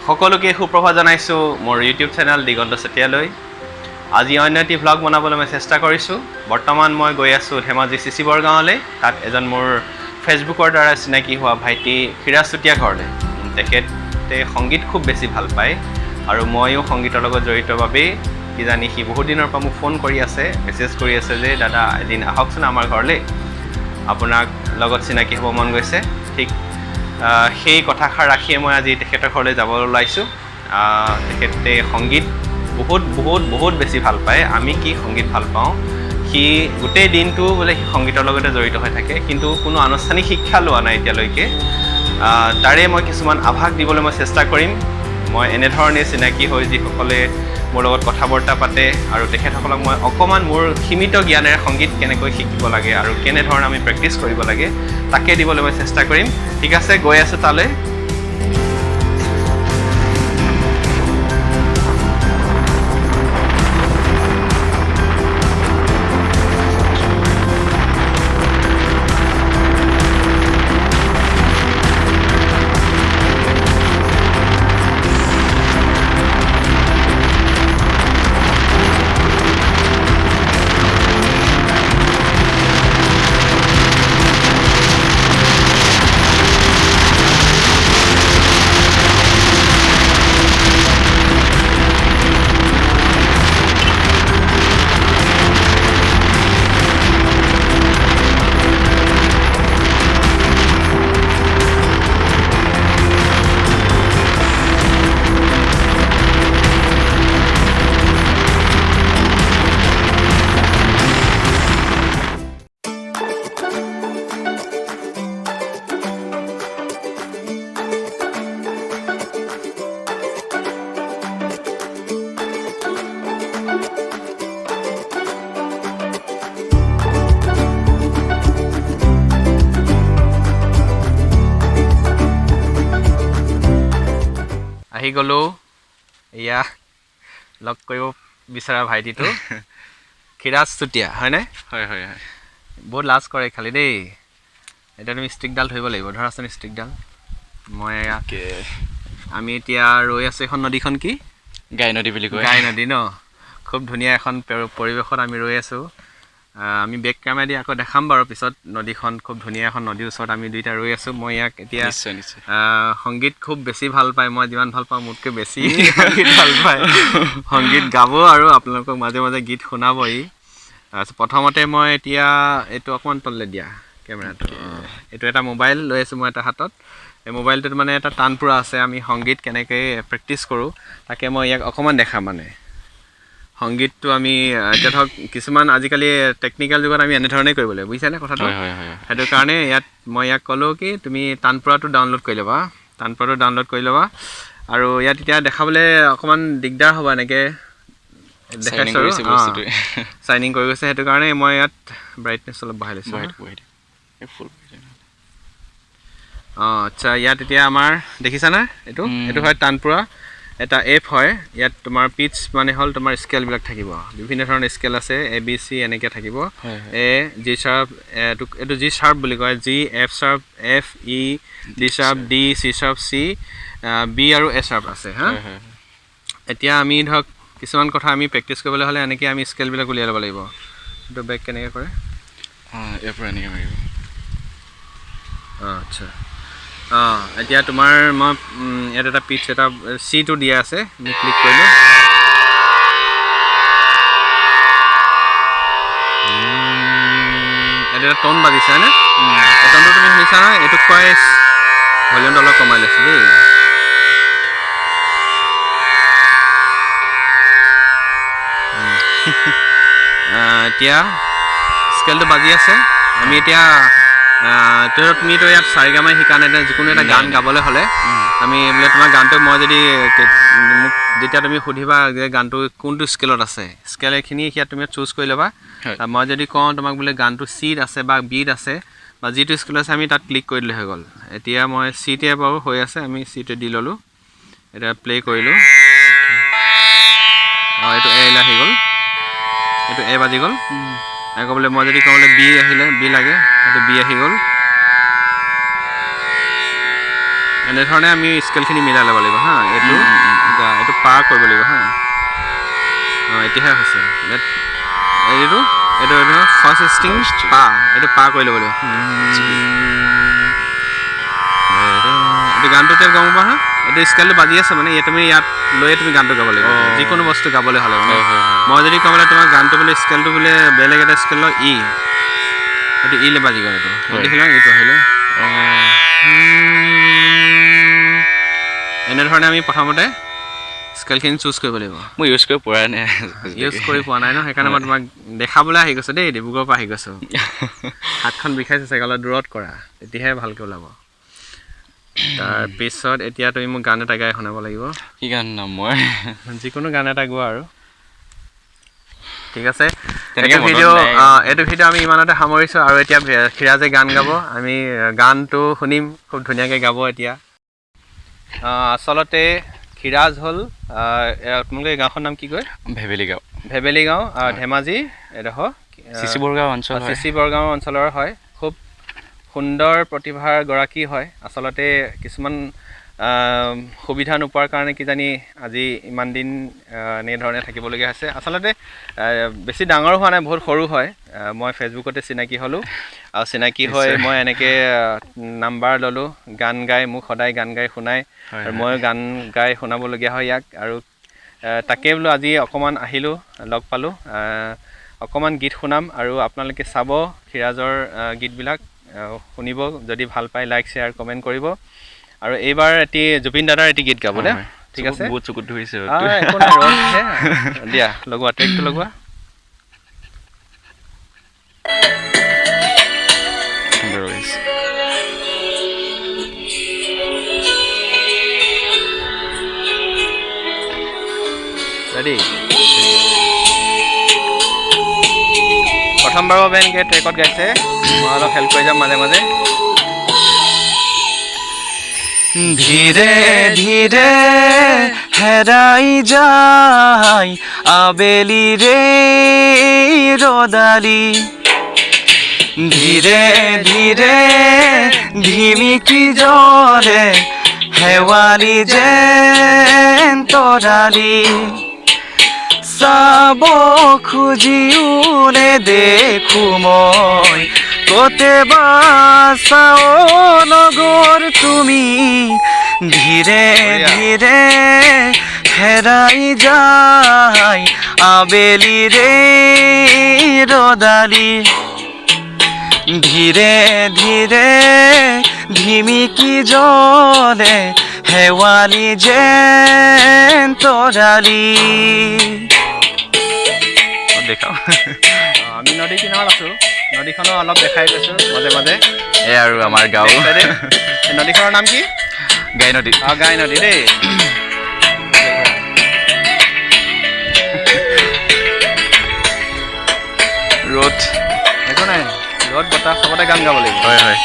সকলোকে সুপ্ৰভাত জনাইছোঁ মোৰ ইউটিউব চেনেল দিগন্ত চেতিয়ালৈ। আজি অন্য এটি ভ্লগ বনাবলৈ মই চেষ্টা কৰিছোঁ। বৰ্তমান মই গৈ আছোঁ ধেমাজি চিচি বৰগাঁৱলৈ। তাত এজন মোৰ ফেচবুকৰ দ্বাৰা চিনাকি হোৱা ভাইটি হিৰাজ চুতীয়া ঘৰলৈ। তেখেতে সংগীত খুব বেছি ভাল পায় আৰু ময়ো সংগীতৰ লগত জড়িত বাবেই কিজানি সি বহুত দিনৰ পৰা মোক ফোন কৰি আছে, মেছেজ কৰি আছে যে দাদা এদিন আহকচোন আমাৰ ঘৰলৈ, আপোনাক লগত চিনাকি হ'ব মন গৈছে। ঠিক সেই কথাষাৰ ৰাখিয়ে মই আজি তেখেতৰ ঘৰলৈ যাব ওলাইছোঁ। তেখেতে সংগীত বহুত বেছি ভাল পায়। আমি কি সংগীত ভাল পাওঁ, সি গোটেই দিনটো বোলে সি সংগীতৰ লগতে জড়িত হৈ থাকে, কিন্তু কোনো আনুষ্ঠানিক শিক্ষা লোৱা নাই এতিয়ালৈকে। তাৰে মই কিছুমান আভাস দিবলৈ মই চেষ্টা কৰিম। মই এনেধৰণে চিনাকি হৈ যিসকলে মোৰ লগত কথা বৰ্তা পাতে আৰু তেখেতসকলক মই অকণমান মোৰ সীমিত জ্ঞানেৰে সংগীত কেনেকৈ শিকিব লাগে আৰু কেনেধৰণে আমি প্ৰেক্টিছ কৰিব লাগে তাকে দিবলৈ মই চেষ্টা কৰিম। ঠিক আছে, গৈ আছোঁ তালৈ। আহি গ'লোঁ। এয়া লগ কৰিব বিচৰা ভাইটিটো হিৰাজ চুতীয়া, হয়নে? হয়। বহুত লাজ কৰে খালি দেই। এতিয়া তুমি ষ্টিকডাল ধৰিব লাগিব, ধৰাচোন ষ্টিকডাল। মই আমি এতিয়া ৰৈ আছোঁ এখন নদীখন, কি গাই নদী বুলি কয়। গাই নদী ন? খুব ধুনীয়া এখন পৰিৱেশত আমি ৰৈ আছোঁ। আমি বেক কেমেৰা দি আকৌ দেখাম বাৰু পিছত। নদীখন খুব ধুনীয়া এখন নদীৰ ওচৰত আমি দুইটা ৰৈ আছোঁ। মই ইয়াক এতিয়া নিশ্চয় সংগীত খুব বেছি ভাল পায়। মই যিমান ভাল পাওঁ মোতকৈ বেছি সংগীত ভাল পায়। সংগীত গাব আৰু আপোনালোকক মাজে মাজে গীত শুনাবই। তাৰপিছত প্ৰথমতে মই এতিয়া এইটো অকণমান তললৈ দিয়া কেমেৰাটো। এইটো এটা মোবাইল লৈ আছোঁ মই এটা হাতত। এই মোবাইলটোত মানে এটা তানপুৰা আছে। আমি সংগীত কেনেকৈ প্ৰেক্টিছ কৰোঁ তাকে মই ইয়াক অকণমান দেখাম। মানে সংগীতটো আমি এতিয়া ধৰক কিছুমান আজিকালি টেকনিকেল যুগত আমি এনেধৰণেই কৰিব লাগিব, বুজিছানে কথাটো? সেইটো কাৰণে মই ইয়াক ক'লোঁ কি তুমি তানপুৰাটো ডাউনলোড কৰি ল'বা। তানপুৰাটো ডাউনলোড কৰি ল'বা আৰু ইয়াত এতিয়া দেখাবলৈ অকণমান দিগদাৰ হ'ব, এনেকৈ দেখাইছোঁ আৰু চাইনিং কৰি গৈছে। সেইটো কাৰণে মই ইয়াত ব্ৰাইটনেছ অলপ বঢ়াই লৈছোঁ। আচ্ছা, ইয়াত এতিয়া আমাৰ দেখিছানে? এইটো হয় তানপুৰা। এটা এফ হয়। ইয়াত তোমাৰ পিটছ মানে হ'ল তোমাৰ স্কেলবিলাক থাকিব। বিভিন্ন ধৰণৰ স্কেল আছে, ABC এনেকৈ থাকিব। এ জি শ্বাৰ্প, এইটো জি শ্বাৰ্প বুলি কয়। G, F sharp, F, E, D sharp, D, C sharp, C, B আৰু এ শ্বাৰ্প আছে। এতিয়া আমি ধৰক কিছুমান কথা আমি প্ৰেক্টিছ কৰিবলৈ হ'লে এনেকৈ আমি স্কেলবিলাক উলিয়াই ল'ব লাগিব। এইটো বেক কেনেকৈ কৰে? ইয়াৰ পৰা এনেকৈ মাৰিব। আচ্ছা, এতিয়া তোমাৰ মই ইয়াত এটা পিটছ এটা চিটো দিয়া আছে, আমি ক্লিক কৰিলোঁ। ইয়াত এটা টন বাজিছে, হয়নে? এই টনটো তুমি শুনিছা নহয়? এইটোক কয়, ভলিউমটো অলপ কমাই লৈছোঁ দেই। এতিয়া স্কেলটো বাজি আছে। আমি এতিয়া তুমিতো ইয়াত চাৰিগামাই শিকা নাই। যিকোনো এটা গান গাবলৈ হ'লে আমি বোলে তোমাৰ গানটো মই যদি মোক যেতিয়া তুমি সুধিবা যে গানটো কোনটো স্কেলত আছে, স্কেল এইখিনি ইয়াত তুমি চুজ কৰি ল'বা। মই যদি কওঁ তোমাক বোলে গানটো চিত আছে বা বিত আছে বা যিটো স্কেল আছে, আমি তাত ক্লিক কৰি দিলে হৈ গ'ল। এতিয়া মই চিতে বাৰু হৈ আছে, আমি চিতে দি ল'লোঁ। এতিয়া প্লে' কৰিলোঁ। এইটো এ আহি গ'ল, এইটো এ বাজি গ'ল। আকৌ বোলে মই যদি কওঁ বোলে বি আহিলে, বি লাগে, এইটো বি আহি গ'ল। এনেধৰণে আমি স্কেলখিনি মিলাই ল'ব লাগিব হা এইটো পাৰ কৰিব লাগিব হা এতিয়াহে হৈছে এইটো ফাৰ্ষ্ট ষ্ট্ৰিং এইটো পাৰ কৰি ল'ব লাগিব এইটো গানটো এতিয়া গম পাবা হা এইটো স্কেলটো বাজি আছে মানে তুমি ইয়াত লৈয়ে তুমি গানটো গাব লাগিব যিকোনো বস্তু গাবলৈ হ'লে মানে মই যদি ক'বলৈ তোমাক গানটো বোলে স্কেলটো বোলে বেলেগ এটা স্কেল লওঁ এইটো ইলে বাজি গ'ল এইটো এইটো আহিলে এনেধৰণে আমি প্ৰথমতে স্কেলখিনি চুজ কৰিব লাগিব মই ইউজ কৰি পোৱা নাই ন সেইকাৰণে মই তোমাক দেখাবলৈ আহি গৈছোঁ দেই ডিব্ৰুগড়ৰ পৰা আহি গৈছোঁ হাতখন বিষাইছে চাগে অলপ দূৰত কৰা তেতিয়াহে ভালকৈ ওলাব তাৰপিছত এতিয়া তুমি মোক গান এটা গাই শুনাব লাগিব কি গান নাম মই যিকোনো গান এটা গোৱা আৰু ঠিক আছে এইটো ভিডিঅ' আমি ইমানতে সামৰিছোঁ আৰু এতিয়া খিৰাজে গান গাব আমি গানটো শুনিম খুব ধুনীয়াকৈ গাব এতিয়া আচলতে খিৰাজ হ'ল তোমালোকে এই গাঁওখনৰ নাম কি কয় ভেবেলী গাঁও ধেমাজি এডোখৰ চিচি বৰগাঁও অঞ্চলৰ হয় খুব সুন্দৰ প্ৰতিভাৰ গৰাকী হয় আচলতে কিছুমান সুবিধা নোপোৱাৰ কাৰণে কিজানি আজি ইমান দিন এনেধৰণে থাকিবলগীয়া হৈছে আচলতে বেছি ডাঙৰ হোৱা নাই বহুত সৰু হয় মই ফেচবুকতে চিনাকি হ'লোঁ আৰু চিনাকি হৈ মই এনেকৈ নাম্বাৰ ল'লোঁ গান গাই মোক সদায় গান গাই শুনাই আৰু ময়ো গান গাই শুনাবলগীয়া হয় ইয়াক আৰু তাকে বোলো আজি অকণমান আহিলোঁ লগ পালোঁ অকণমান গীত শুনাম আৰু আপোনালোকে চাব খিৰাজৰ গীতবিলাক শুনিব যদি ভাল পায় লাইক শ্বেয়াৰ কমেণ্ট কৰিব আৰু এইবাৰ জুবিন দাদাৰ এটি গীত গাব দে ঠিক আছে বহুত চকুত ধৰিছে দিয়া লগোৱা ট্ৰেকটো লগোৱা ৰেডি প্ৰথমবাৰৰ বাবে এনেকৈ ট্ৰেকত গাইছে মই অলপ হেল্প কৰি যাম মাজে মাজে ধীরে ধীরে হেরাই যায় আবেলি রে রোদালি ধীরে ধীরে ধিমিকি জলে হেওয়ালি যেন তরালি চাব খুজিওনে দেখো মই কতে বাসাও লগৰ তুমি ধীৰে ধীৰে হেৰাই যায় আবেলি ৰে ৰদালি ধীৰে ধীৰে ধিমিকি জলে হেৱালি যেন তৰালি দেখাওঁ আমি নদী কিনাৰত আছোঁ নদীখনো অলপ দেখাই গৈছোঁ মাজে মাজে এই আৰু আমাৰ গাঁও নদীখনৰ নাম কি গাই নদী গাই নদী দেই ৰ'দ একো নাই ৰ'দ বতাহ চবতে গান গাব লাগিব হয়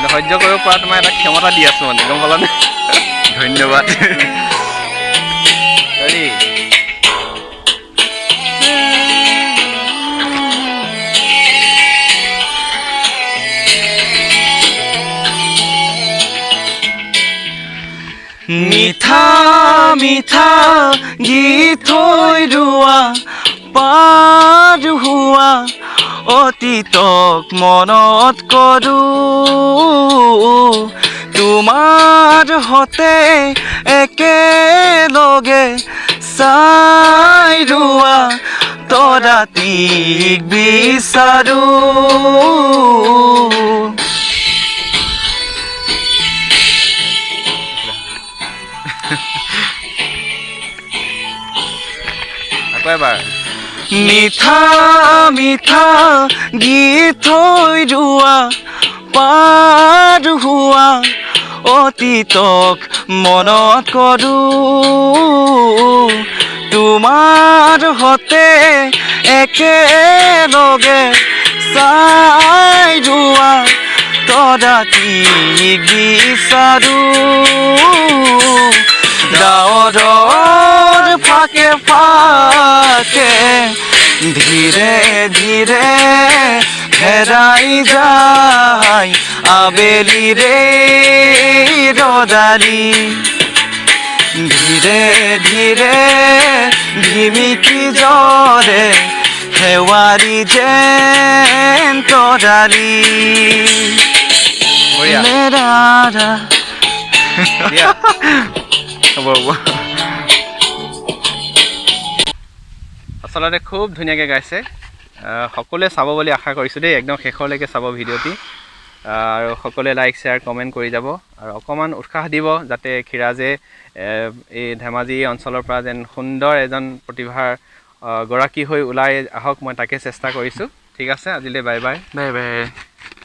সহ্য কৰিব পৰা তোমাৰ এটা ক্ষমতা দি আছোঁ মানে গম পালানে ধন্যবাদ হেৰি মিঠা মিঠা গীত হৈ ৰোৱা পাৰ হোৱা অতীতক মনত কৰোঁ তোমাৰ হতে একেলগে চাই ৰোৱা তৰাটিক বিচাৰোঁ আকৌ এবাৰ মিঠা মিঠা গীত হৈ ৰোৱা পাৰ হোৱা অতীতক মনত কৰোঁ তোমাৰ হতে একেলগে চাই ৰোৱা তৰাটিক বিচাৰোঁ ডাৱৰৰ ফাকে ফাকে ধীৰে ধীৰে হেৰাই যায় আবেলিৰে ৰদালি ধীৰে ধীৰে ধিমিকি জৰে শেৱাৰী যেন তৰালি বঢ়িয়া লেৰাৰা দিয়া হ'ব হ'ব আচলতে খুব ধুনীয়াকৈ গাইছে সকলোৱে চাব বুলি আশা কৰিছোঁ দেই একদম শেষলৈকে চাব ভিডিঅ'টি আৰু সকলোৱে লাইক শ্বেয়াৰ কমেণ্ট কৰি যাব আৰু অকণমান উৎসাহ দিব যাতে খিৰাজে এই ধেমাজি অঞ্চলৰ পৰা যেন সুন্দৰ এজন প্ৰতিভাৰ গৰাকী হৈ ওলাই আহক মই তাকে চেষ্টা কৰিছোঁ ঠিক আছে আজিলৈ বাই বাই বাই বাই